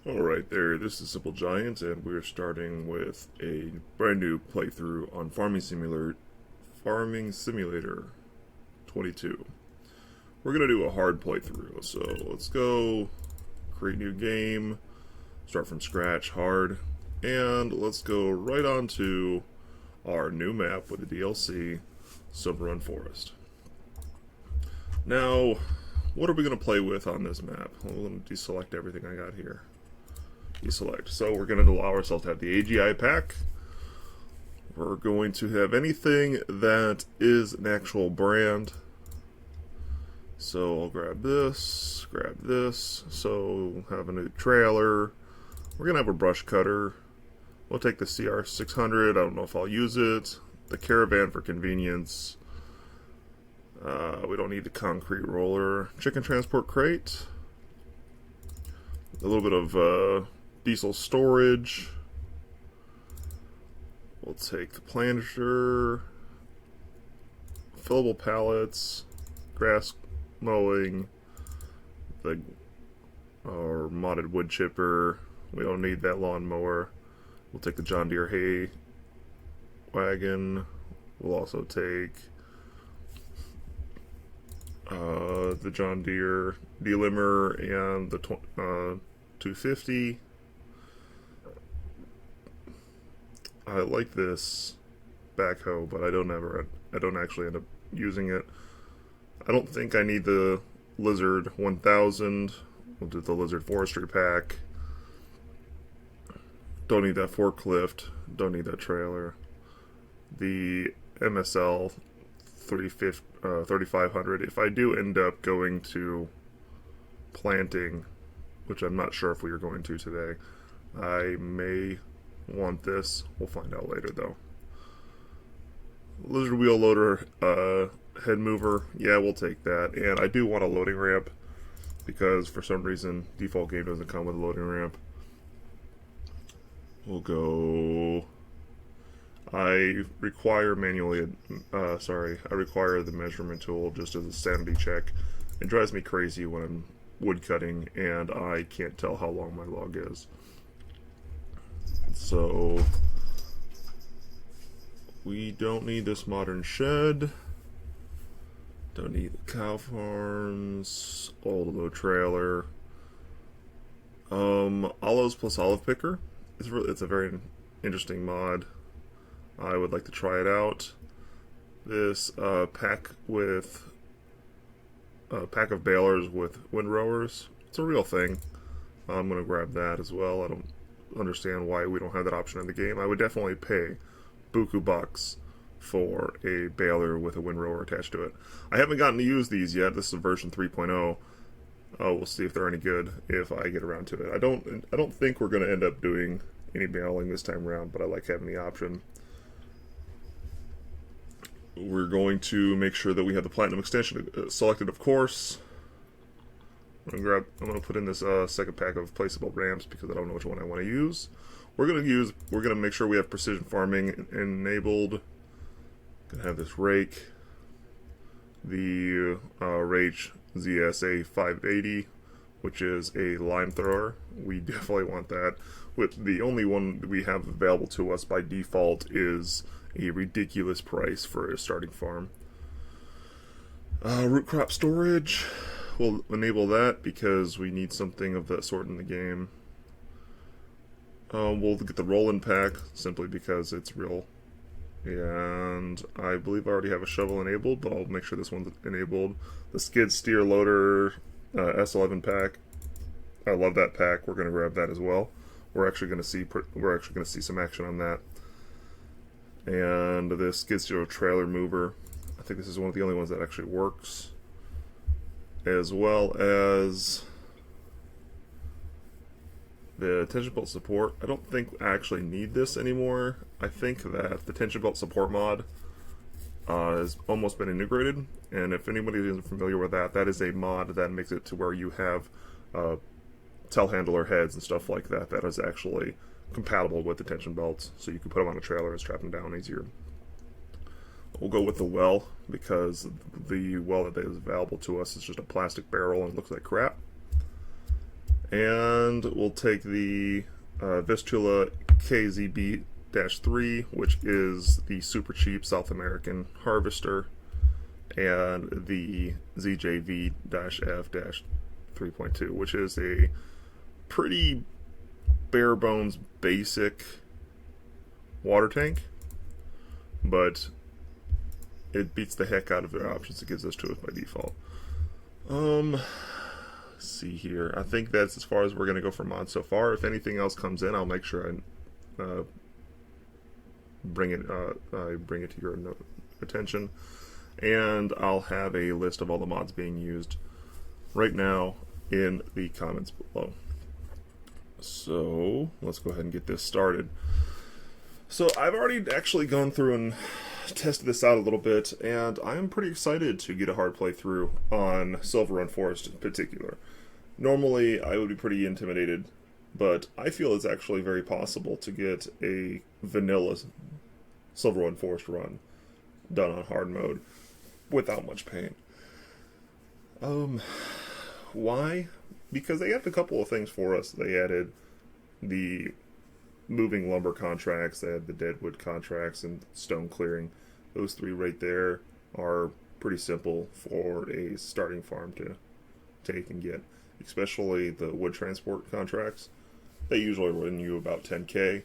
Alright there, this is Simple Giant, and we're starting with a brand new playthrough on Farming Simulator 22. We're going to do a hard playthrough, so let's go create new game, start from scratch, hard, and let's go right on to our new map with the DLC, Silverrun Forest. Now, what are we going to play with on this map? I'm going to deselect everything I got here. Deselect. So we're going to allow ourselves to have the AGI Pack. We're going to have anything that is an actual brand. So I'll grab this, So we'll have a new trailer. We're going to have a brush cutter. We'll take the CR600. I don't know if I'll use it. The Caravan for convenience. We don't need the concrete roller. Chicken transport crate. A little bit of diesel storage. We'll take the planter. Fillable pallets. Grass mowing. Our modded wood chipper. We don't need that lawnmower. We'll take the John Deere hay wagon. We'll also take the John Deere Delimber and the 250. I like this backhoe, but I don't actually end up using it. I don't think I need the Lizard 1000. We'll do the Lizard Forestry Pack. Don't need that forklift. Don't need that trailer. The MSL 3500. If I do end up going to planting, which I'm not sure if we are going to today, I may want this. We'll find out later though. Lizard wheel loader, head mover, yeah, we'll take that. And I do want a loading ramp because for some reason default game doesn't come with a loading ramp. We'll go. I require I require the measurement tool just as a sanity check. It drives me crazy when I'm wood cutting and I can't tell how long my log is. So we don't need this modern shed. Don't need the cow farms. Old low trailer. Olives plus olive picker. It's a very interesting mod. I would like to try it out. This pack of balers with windrowers. It's a real thing. I'm going to grab that as well. I don't understand why we don't have that option in the game. I would definitely pay buku bucks for a baler with a windrower attached to it. I haven't gotten to use these yet. This is version 3.0. We'll see if they're any good if I get around to it. I don't think we're going to end up doing any baling this time around, but I like having the option. We're going to make sure that we have the platinum extension selected, of course. I'm going to put in this second pack of Placable Ramps because I don't know which one I want to use. We're going to make sure we have precision farming enabled. Going to have this rake, the Rage ZSA 580, which is a lime thrower. We definitely want that. With the only one we have available to us by default is a ridiculous price for a starting farm. Root crop storage. We'll enable that because we need something of that sort in the game. We'll get the roll-in pack simply because it's real. And I believe I already have a shovel enabled, but I'll make sure this one's enabled. The skid steer loader S11 pack. I love that pack. We're going to grab that as well. We're actually going to see some action on that. And the skid steer trailer mover. I think this is one of the only ones that actually works. As well as the tension belt support. I don't think I actually need this anymore. I think that the tension belt support mod has almost been integrated, and if anybody isn't familiar with that, that is a mod that makes it to where you have telehandler heads and stuff like that that is actually compatible with the tension belts, so you can put them on a trailer and strap them down easier. We'll go with the well because the well that is available to us is just a plastic barrel and looks like crap. And we'll take the Vistula KZB-3, which is the super cheap South American harvester, and the ZJV-F-3.2, which is a pretty bare bones basic water tank, but it beats the heck out of the options it gives us to us by default. Let's see here. I think that's as far as we're going to go for mods so far. If anything else comes in, I'll make sure I bring it to your attention, and I'll have a list of all the mods being used right now in the comments below. So let's go ahead and get this started. So I've already actually gone through and tested this out a little bit, and I'm pretty excited to get a hard playthrough on Silverrun Forest in particular. Normally I would be pretty intimidated, but I feel it's actually very possible to get a vanilla Silverrun Forest run done on hard mode without much pain. Why? Because they added a couple of things for us. They added the moving lumber contracts, they had the deadwood contracts, and stone clearing. Those three right there are pretty simple for a starting farm to take and get, especially the wood transport contracts. They usually run you about 10K,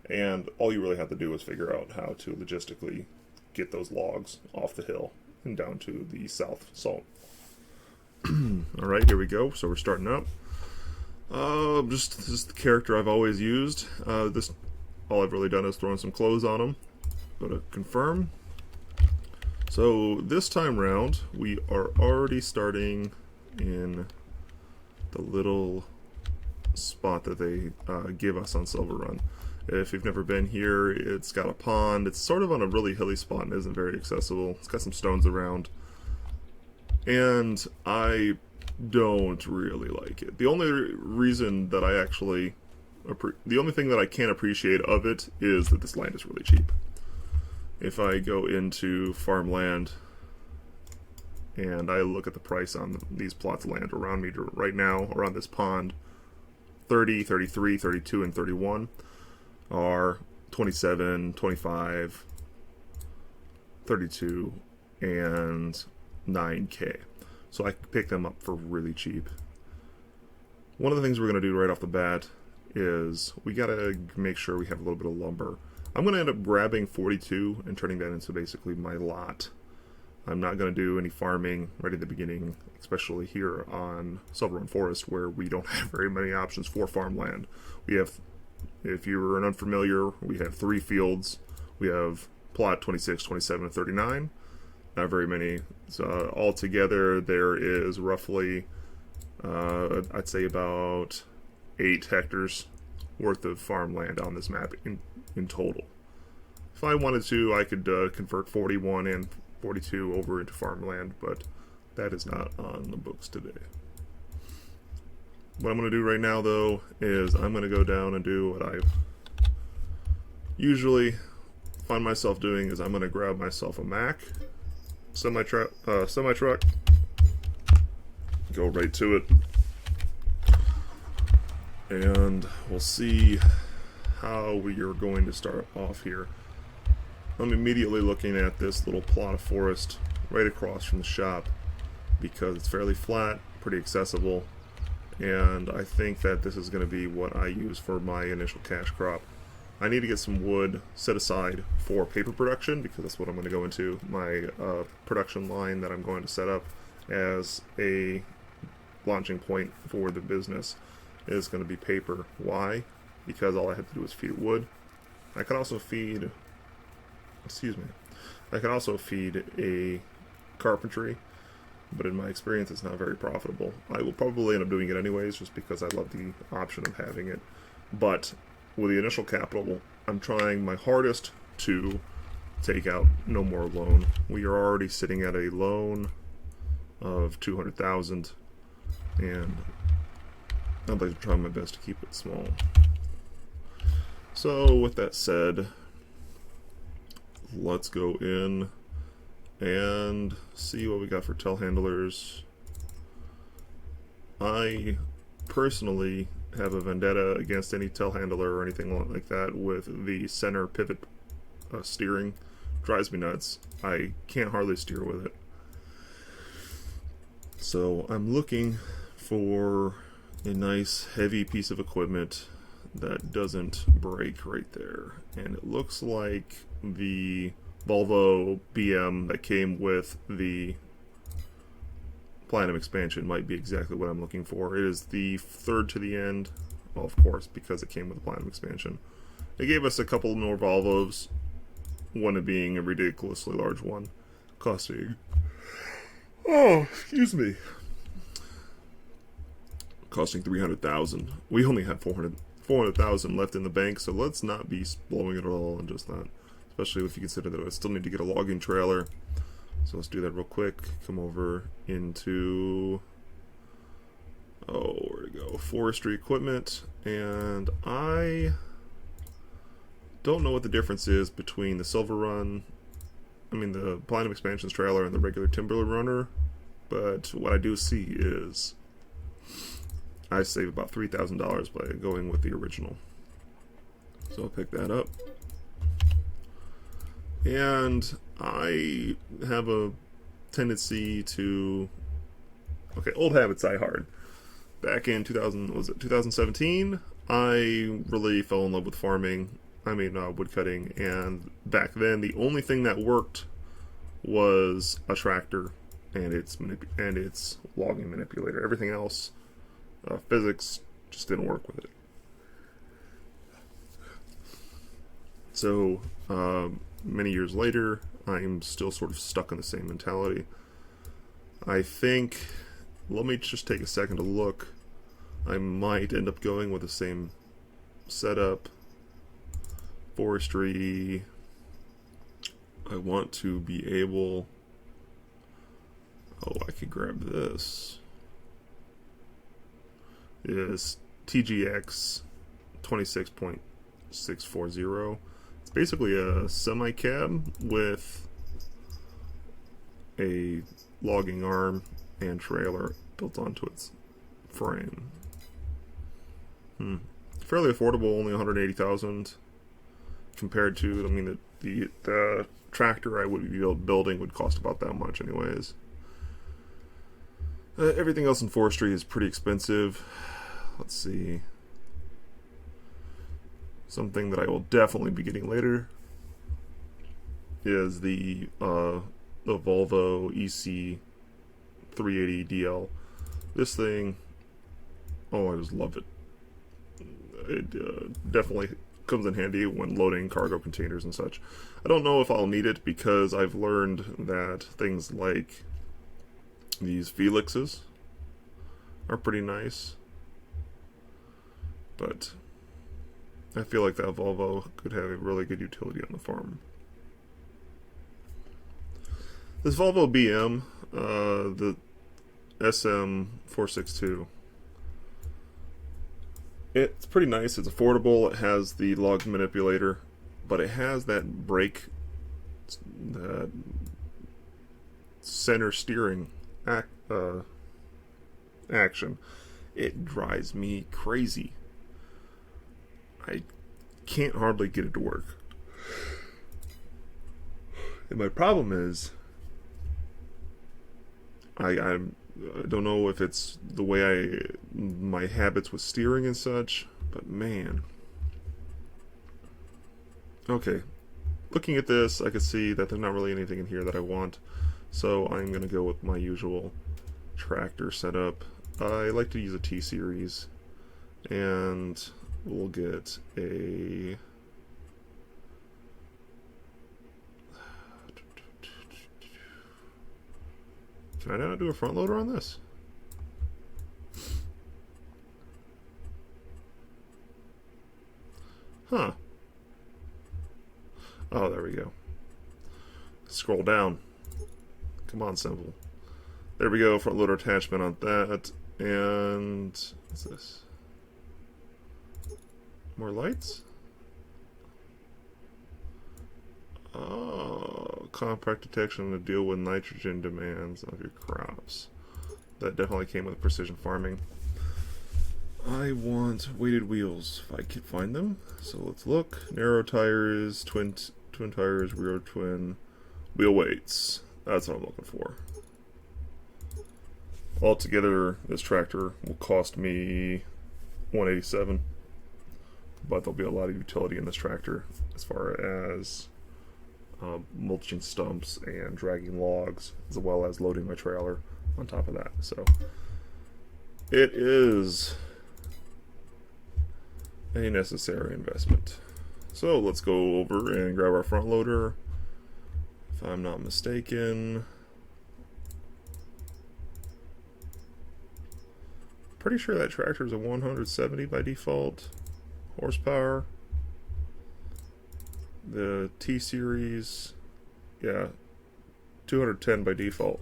and all you really have to do is figure out how to logistically get those logs off the hill and down to the south salt. Alright, here we go. So we're starting up. This is the character I've always used. All I've really done is thrown some clothes on him. Go to confirm. So this time round, we are already starting in the little spot that they give us on Silverrun. If you've never been here, it's got a pond. It's sort of on a really hilly spot and isn't very accessible. It's got some stones around, and I don't really like it. The only reason that the only thing that I can appreciate of it is that this land is really cheap. If I go into farmland and I look at the price on these plots of land around me right now, around this pond, 30, 33, 32, and 31 are 27, 25, 32, and 9K. So I picked them up for really cheap. One of the things we're going to do right off the bat is we got to make sure we have a little bit of lumber. I'm going to end up grabbing 42 and turning that into basically my lot. I'm not going to do any farming right at the beginning, especially here on Silverrun Forest, where we don't have very many options for farmland. We have, if you're an unfamiliar, we have 3 fields. We have plot 26, 27, and 39. Not very many. So altogether, there is roughly, I'd say about 8 hectares worth of farmland on this map in total. If I wanted to, I could convert 41 and 42 over into farmland, but that is not on the books today. What I'm going to do right now, though, is I'm going to go down and do what I usually find myself doing, is I'm going to grab myself a Mack semi-truck, go right to it, and we'll see how we are going to start off here. I'm immediately looking at this little plot of forest right across from the shop because it's fairly flat, pretty accessible, and I think that this is going to be what I use for my initial cash crop. I need to get some wood set aside for paper production because that's what I'm going to go into. My production line that I'm going to set up as a launching point for the business is going to be paper. Why? Because all I have to do is feed it wood. I can also feed, I can also feed a carpentry, but in my experience it's not very profitable. I will probably end up doing it anyways just because I love the option of having it. But with the initial capital, I'm trying my hardest to take out no more loan. We are already sitting at a loan of 200,000, and I'd like to try my best to keep it small. So with that said, let's go in and see what we got for telehandlers. I personally have a vendetta against any telehandler or anything like that with the center pivot steering. Drives me nuts. I can't hardly steer with it. So I'm looking for a nice heavy piece of equipment that doesn't break right there. And it looks like the Volvo BM that came with the Platinum expansion might be exactly what I'm looking for. It is the third to the end, well, of course, because it came with the Platinum expansion. They gave us a couple more Volvos, one of being a ridiculously large one, costing, oh, excuse me, costing $300,000. We only have $400,000 left in the bank, so let's not be blowing it all on just that. Especially if you consider that I still need to get a logging trailer. So let's do that real quick. Come over into, oh, where to go? Forestry equipment, and I don't know what the difference is between the Silverrun, the Platinum Expansions trailer and the regular Timber Runner, but what I do see is I save about $3,000 by going with the original. So I'll pick that up. And I have a tendency to, okay, old habits die hard. Back in 2017, I really fell in love with farming. Wood cutting, and back then the only thing that worked was a tractor and its logging manipulator. Everything else, physics just didn't work with it. So many years later, I'm still sort of stuck in the same mentality. I think, let me just take a second to look. I might end up going with the same setup. Forestry, I want to be able, oh, I could grab this. It is TGX 26.640. It's basically a semi-cab with a logging arm and trailer built onto its frame. Fairly affordable, only $180,000. Compared to, the tractor I would be building would cost about that much anyways. Everything else in forestry is pretty expensive. Let's see. Something that I will definitely be getting later is the Volvo EC 380DL. This thing, oh, I just love it. It definitely comes in handy when loading cargo containers and such. I don't know if I'll need it because I've learned that things like these Felixes are pretty nice, but I feel like that Volvo could have a really good utility on the farm. This Volvo BM, the SM462, it's pretty nice. It's affordable. It has the log manipulator, but it has that brake, that center steering action. It drives me crazy. I can't hardly get it to work. And my problem is, I don't know if it's the way my habits with steering and such, but man. Okay, looking at this, I can see that there's not really anything in here that I want, so I'm going to go with my usual tractor setup. I like to use a T-Series, and we'll get a... Can I not do a front loader on this? Huh. Oh, there we go. Scroll down. Come on, simple. There we go, front loader attachment on that. And what's this? More lights? Oh, compact detection to deal with nitrogen demands of your crops. That definitely came with precision farming. I want weighted wheels if I can find them. So let's look. Narrow tires, twin tires, rear twin, wheel weights. That's what I'm looking for. Altogether, this tractor will cost me $187, but there'll be a lot of utility in this tractor as far as mulching stumps and dragging logs, as well as loading my trailer on top of that. So it is a necessary investment. So let's go over and grab our front loader. If I'm not mistaken, pretty sure that tractor is a 170 by default horsepower. The T series, yeah, 210 by default.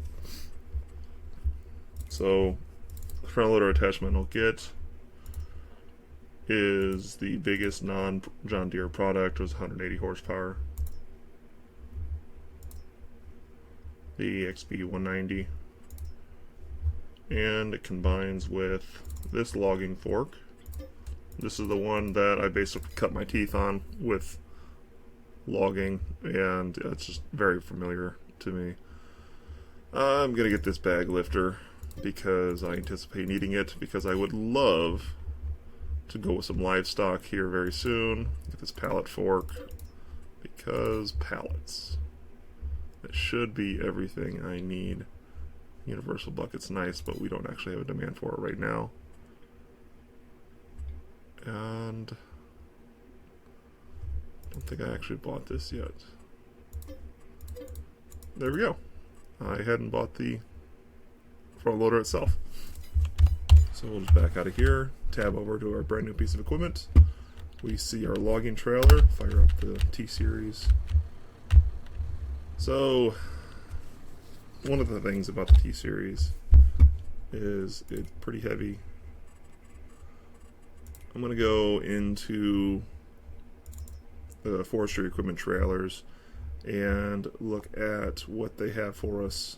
So the front loader attachment I'll get is the biggest non-John Deere product, was 180 horsepower. The XP 190. And it combines with this logging fork. This is the one that I basically cut my teeth on with logging, and it's just very familiar to me. I'm gonna get this bag lifter because I anticipate needing it, because I would love to go with some livestock here very soon. Get this pallet fork, because pallets. It should be everything I need. Universal bucket's nice, but we don't actually have a demand for it right now. And I don't think I actually bought this yet. There we go. I hadn't bought the front loader itself. So we'll just back out of here, tab over to our brand new piece of equipment. We see our logging trailer, fire up the T-Series. So one of the things about the T-Series is it's pretty heavy. I'm going to go into the forestry equipment trailers and look at what they have for us.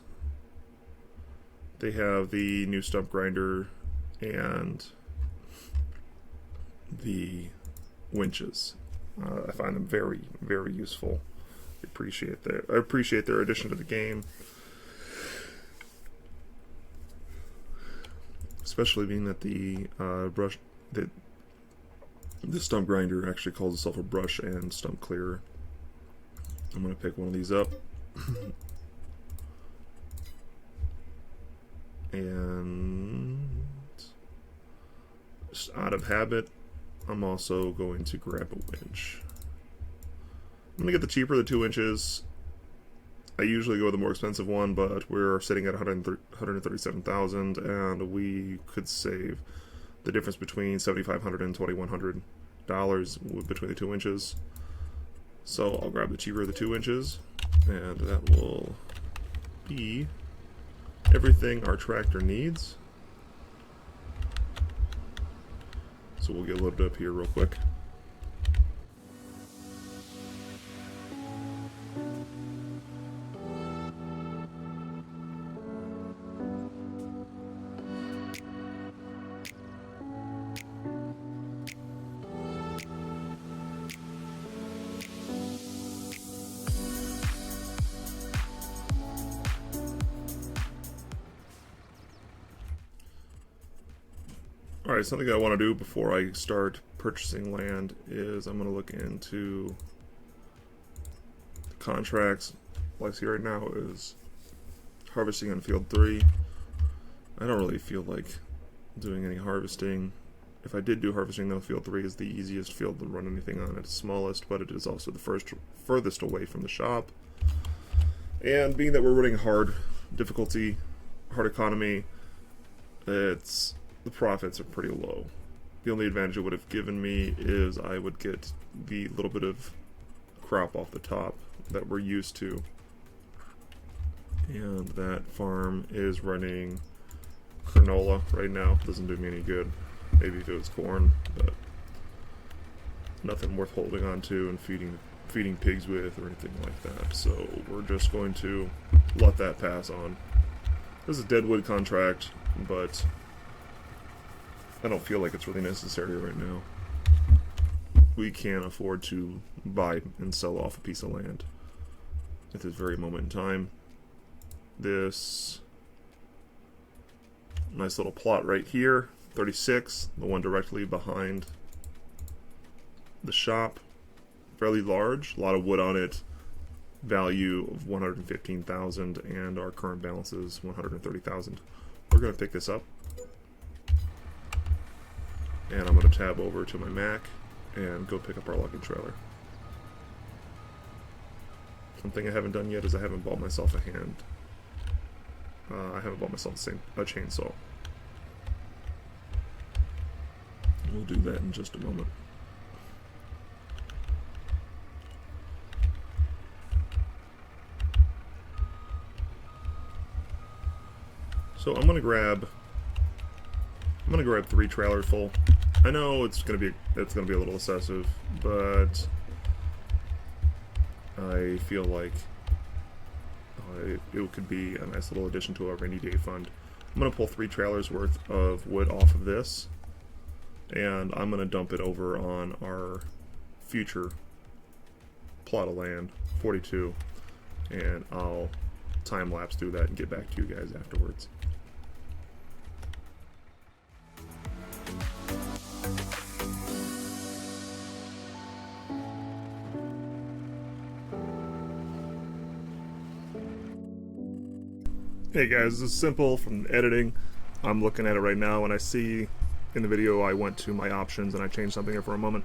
They have the new stump grinder and the winches. I find them very, very useful. I appreciate their addition to the game, especially being that the the stump grinder actually calls itself a brush and stump clearer. I'm going to pick one of these up. And just out of habit, I'm also going to grab a winch. I'm going to get the cheaper, the 2 inches. I usually go with the more expensive one, but we're sitting at $137,000, and we could save the difference between $7,500 and $2,100 between the 2 inches. So I'll grab the cheaper, the 2 inches, and that will be everything our tractor needs. So we'll get loaded up here real quick. Alright, something I want to do before I start purchasing land is I'm going to look into the contracts. Like I see right now is harvesting on field 3. I don't really feel like doing any harvesting. If I did do harvesting though, field 3 is the easiest field to run anything on. It's smallest, but it is also the furthest away from the shop. And being that we're running hard difficulty, hard economy, the profits are pretty low. The only advantage it would have given me is I would get the little bit of crop off the top that we're used to. And that farm is running canola right now. Doesn't do me any good. Maybe if it was corn, but nothing worth holding on to and feeding pigs with or anything like that. So we're just going to let that pass on. This is a deadwood contract, but I don't feel like it's really necessary right now. We can't afford to buy and sell off a piece of land at this very moment in time. This nice little plot right here, 36, the one directly behind the shop, fairly large, a lot of wood on it, value of 115,000, and our current balance is 130,000. We're going to pick this up, and I'm going to tab over to my Mac and go pick up our logging trailer. Something I haven't done yet is I haven't bought myself a hand. I haven't bought myself a chainsaw. We'll do that in just a moment. So I'm gonna grab 3 trailers full. I know it's gonna be a little excessive, but I feel like it could be a nice little addition to our rainy day fund. I'm gonna pull 3 trailers worth of wood off of this, and I'm gonna dump it over on our future plot of land, 42, and I'll time lapse through that and get back to you guys afterwards. Hey guys, this is simple from editing. I'm looking at it right now and I see in the video I went to my options and I changed something here for a moment.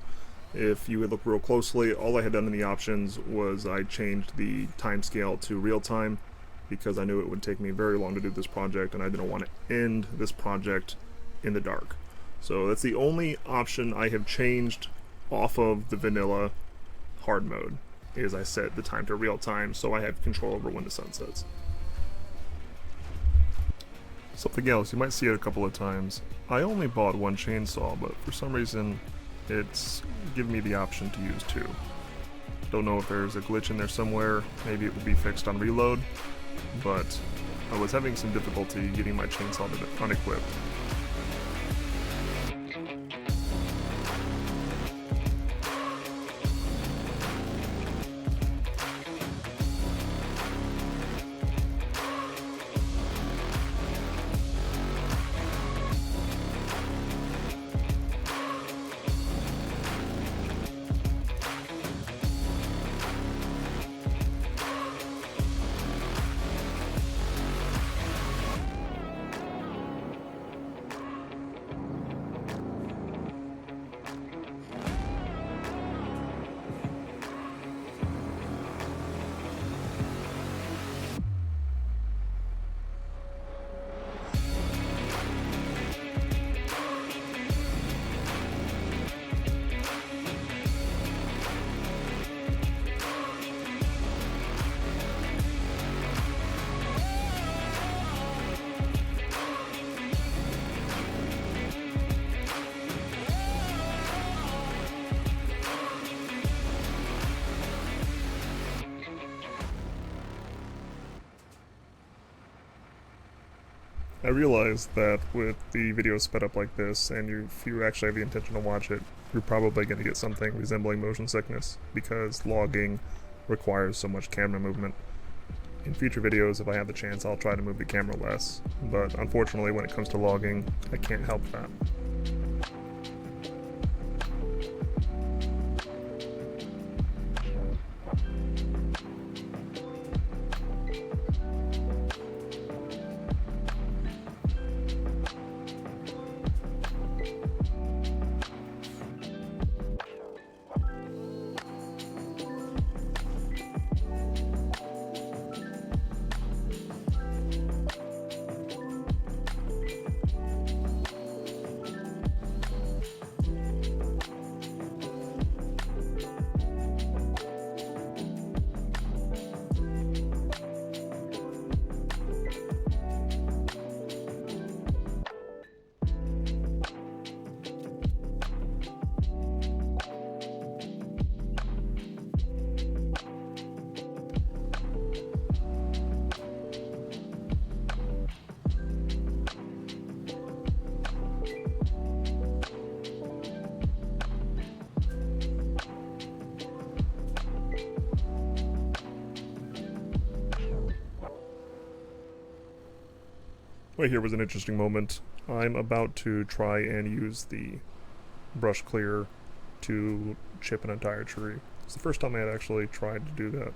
If you would look real closely, all I had done in the options was I changed the timescale to real time because I knew it would take me very long to do this project and I didn't want to end this project in the dark. So that's the only option I have changed off of the vanilla hard mode, is I set the time to real time so I have control over when the sun sets. Something else, you might see it a couple of times. I only bought 1 chainsaw, but for some reason it's giving me the option to use 2. Don't know if there's a glitch in there somewhere, maybe it will be fixed on reload, but I was having some difficulty getting my chainsaw unequipped. I realized that with the video sped up like this, and if you actually have the intention to watch it, you're probably going to get something resembling motion sickness, because logging requires so much camera movement. In future videos, if I have the chance, I'll try to move the camera less, but unfortunately when it comes to logging, I can't help that. Right here was an interesting moment. I'm about to try and use the brush clear to chip an entire tree. It's the first time I had actually tried to do that.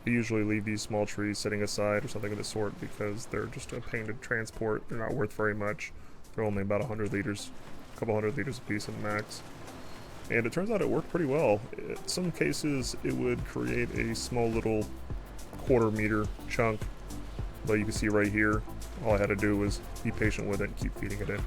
I usually leave these small trees sitting aside or something of the sort because they're just a pain to transport. They're not worth very much. They're only about 100 liters, a couple hundred liters a piece at max. And it turns out it worked pretty well. In some cases, it would create a small little quarter-meter chunk, but you can see right here, all I had to do was be patient with it and keep feeding it in.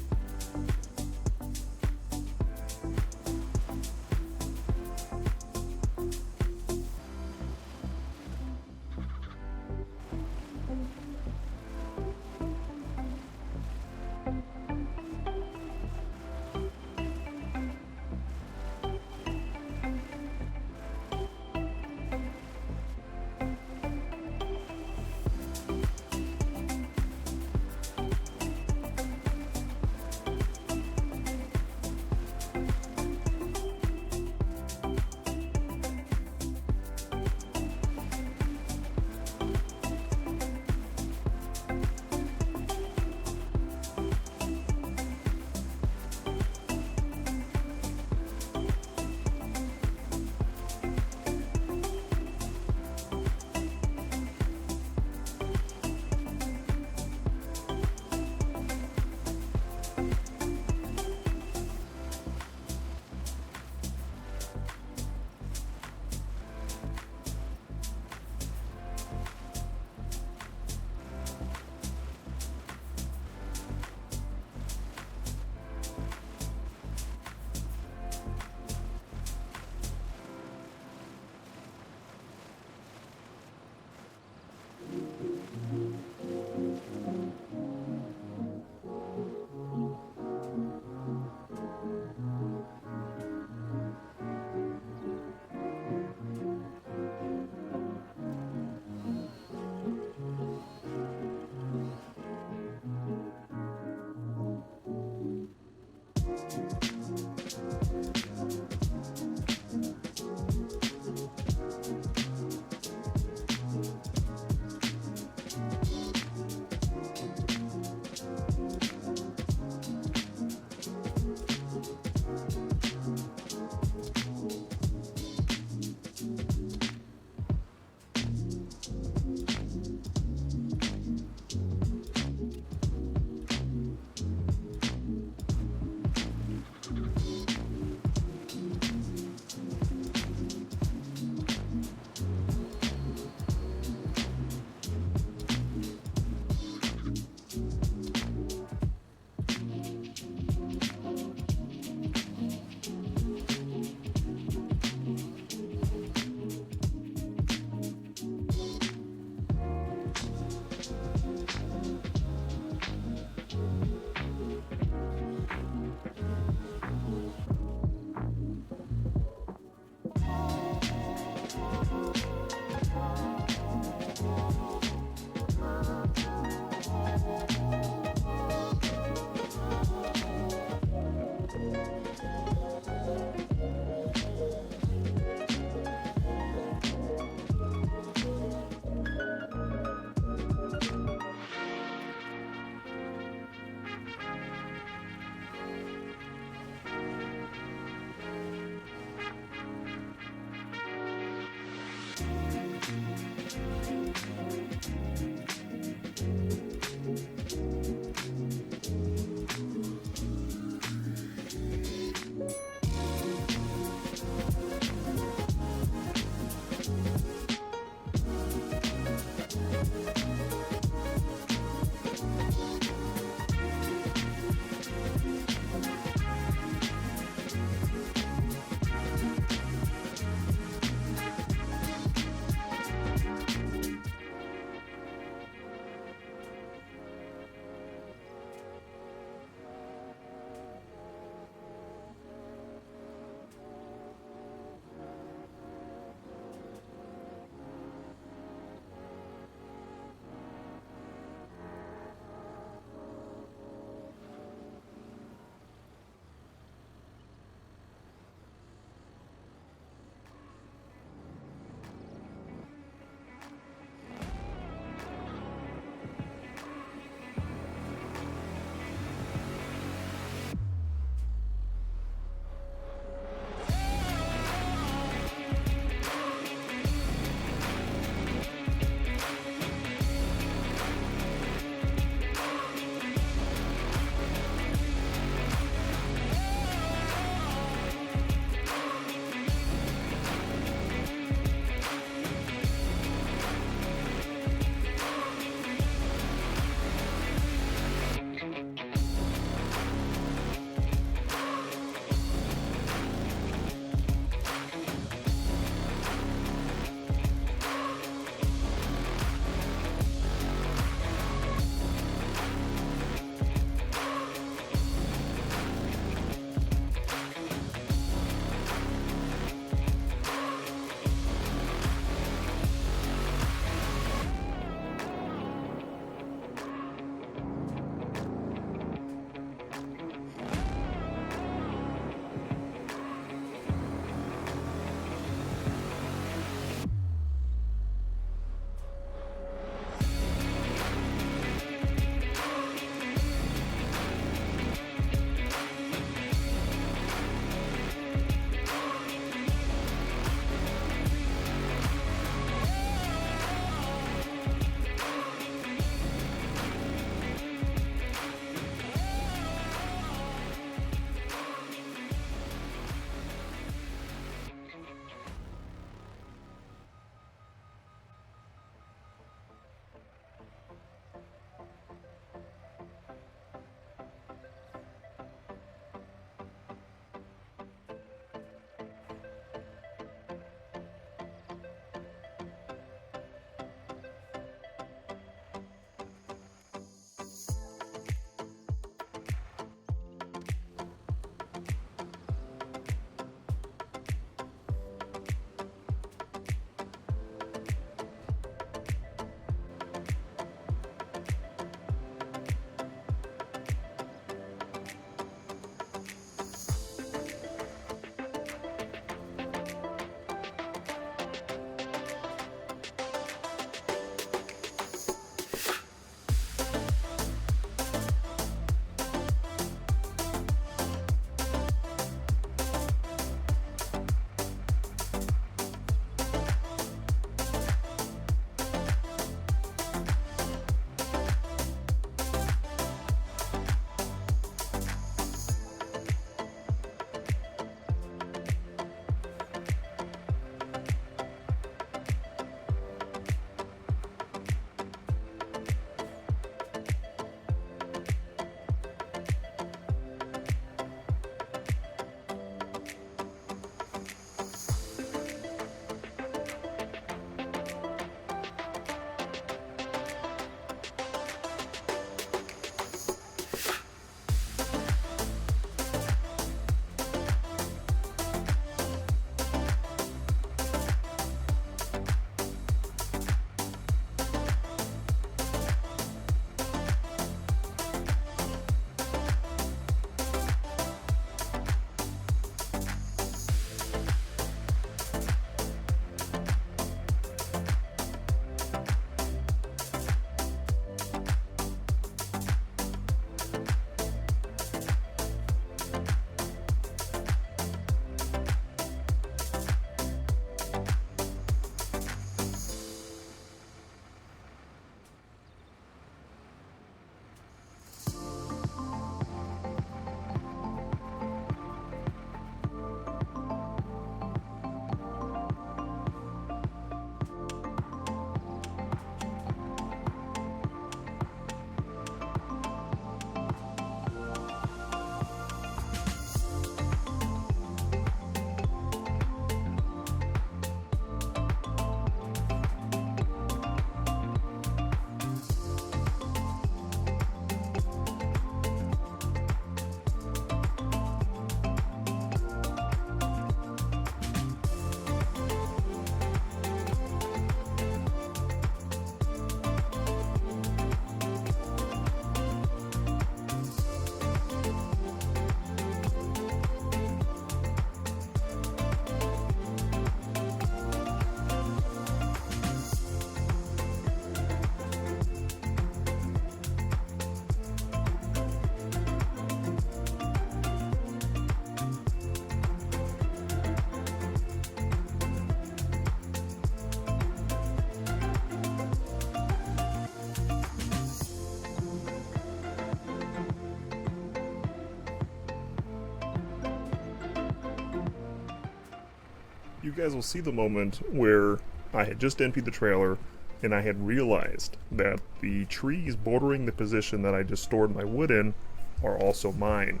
you guys will see the moment where I had just emptied the trailer and I had realized that the trees bordering the position that I just stored my wood in are also mine.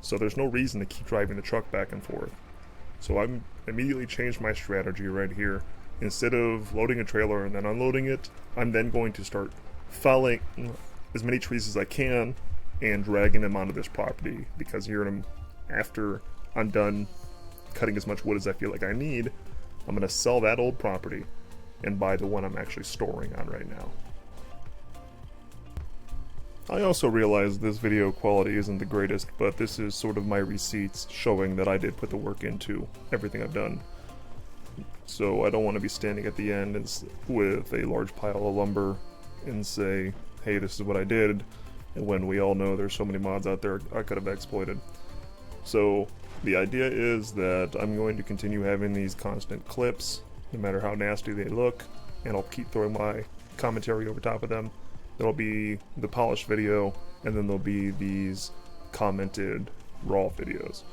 So there's no reason to keep driving the truck back and forth. So I'm immediately changed my strategy right here. Instead of loading a trailer and then unloading it, I'm then going to start felling as many trees as I can and dragging them onto this property, because here after I'm done cutting as much wood as I feel like I need, I'm going to sell that old property and buy the one I'm actually storing on right now. I also realize this video quality isn't the greatest, but this is sort of my receipts showing that I did put the work into everything I've done. So I don't want to be standing at the end with a large pile of lumber and say, hey, this is what I did, and when we all know there's so many mods out there I could have exploited. So the idea is that I'm going to continue having these constant clips, no matter how nasty they look, and I'll keep throwing my commentary over top of them. There'll be the polished video, and then there'll be these commented raw videos.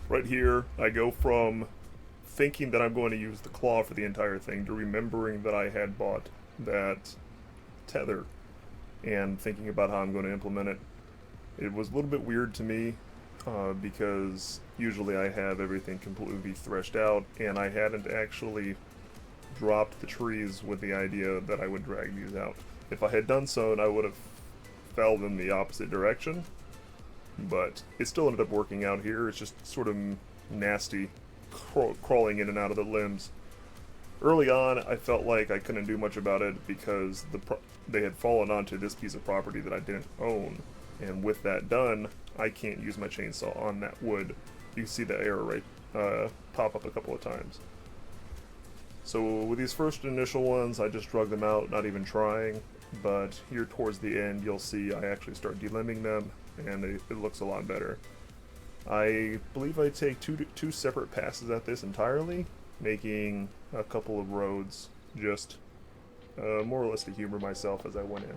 Right here, I go from thinking that I'm going to use the claw for the entire thing to remembering that I had bought that tether and thinking about how I'm going to implement it. It was a little bit weird to me because usually I have everything completely threshed out, and I hadn't actually dropped the trees with the idea that I would drag these out. If I had done so, I would have felled in the opposite direction. But it still ended up working out here. It's just sort of nasty crawling in and out of the limbs. Early on, I felt like I couldn't do much about it because they had fallen onto this piece of property that I didn't own. And with that done, I can't use my chainsaw on that wood. You can see the error rate pop up a couple of times. So with these first initial ones, I just drug them out, not even trying. But here towards the end, you'll see I actually start delimbing them, and it looks a lot better. I believe I take two separate passes at this entirely, making a couple of roads just more or less to humor myself as I went in.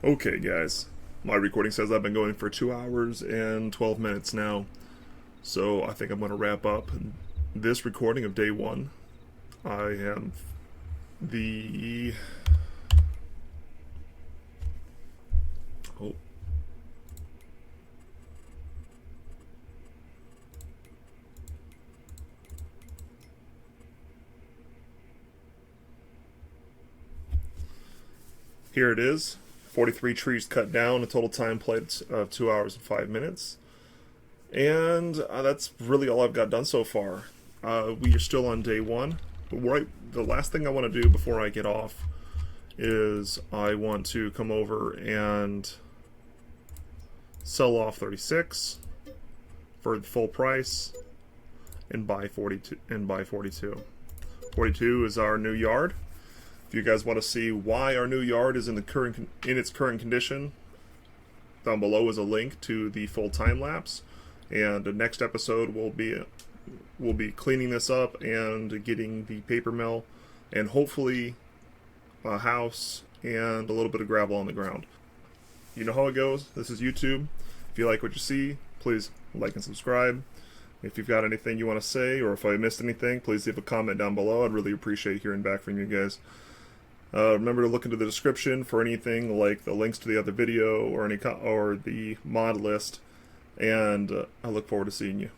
Okay, guys. My recording says I've been going for 2 hours and 12 minutes now. So I think I'm going to wrap up this recording of day one. I have the... Oh. Here it is. 43 trees cut down, a total time played of 2 hours and 5 minutes. And that's really all I've got done so far. We are still on day one. But the last thing I want to do before I get off is I want to come over and sell off 36 for the full price and buy 42. 42 is our new yard. If you guys want to see why our new yard is in its current condition, down below is a link to the full time lapse. And the next episode will be cleaning this up and getting the paper mill and hopefully a house and a little bit of gravel on the ground. You know how it goes. This is YouTube. If you like what you see, please like and subscribe. If you've got anything you want to say or if I missed anything, please leave a comment down below. I'd really appreciate hearing back from you guys. Remember to look into the description for anything like the links to the other video or the mod list. And I look forward to seeing you.